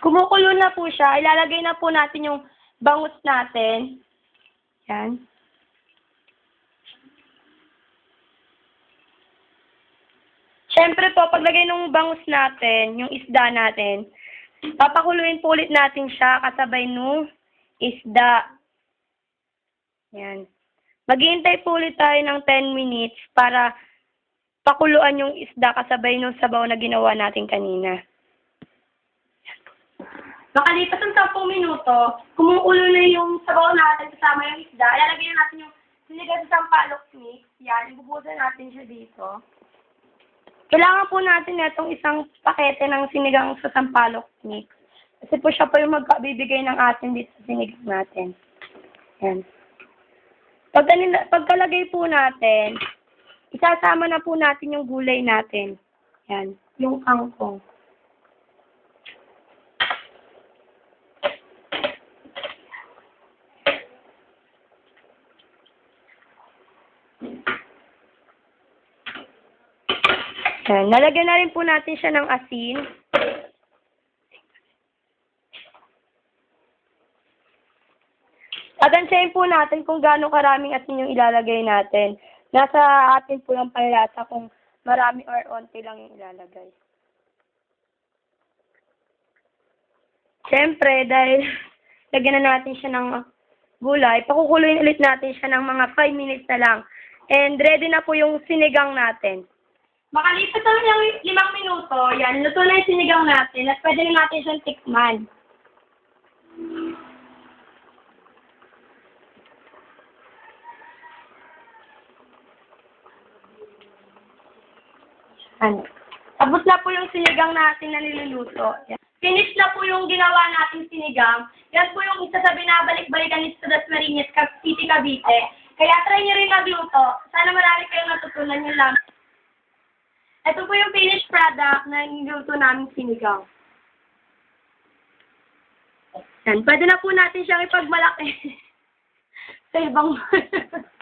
Kumukulo na po siya. Ilalagay na po natin yung bangus natin. Yan. Siyempre po, paglagay ng bangus natin, yung isda natin, papakuluin po ulit natin siya kasabay nung isda. Yan. Maghihintay po ulit tayo ng 10 minutes para pakuluan yung isda kasabay nung sabaw na ginawa natin kanina. Makalipas ng 10 minuto, kumukulo na yung sabaw natin kasama yung isda. Ilalagay na natin yung sinigang sa sampalok mix. Yan, ibubusan natin siya dito. Kailangan po natin itong isang pakete ng sinigang sa sampalok mix. Kasi po siya po yung magbibigay ng atin dito sa sinigang natin. Yan. Pagkalagay po natin, isasama na po natin yung gulay natin. Yan, yung kangkong. Yan. Nalagyan na rin po natin siya ng asin. Tansyahin po natin kung gaano karaming asin yung ilalagay natin. Nasa atin po yung panlasa kung marami or onti lang yung ilalagay. Siyempre, dahil lagyan na natin siya ng gulay, pakukuluin ulit natin siya ng mga 5 minutes na lang. And ready na po yung sinigang natin. Makalipas na yung 5 minuto, yan, luto na yung sinigang natin at pwede na natin siyang tikman. Ano? Tapos na po yung sinigang natin na niluluto. Yan. Finish na po yung ginawa natin sinigang. Yan po yung isa sa binabalik-balikan ni sa Dasmariñas, City, Cavite. Kaya try nyo rin magluto. Sana marami kayong natutunan nyo lang. Ito po yung finished product na niluto namin sinigang. Yan. Pwede na po natin siyang ipagmalaki sa ibang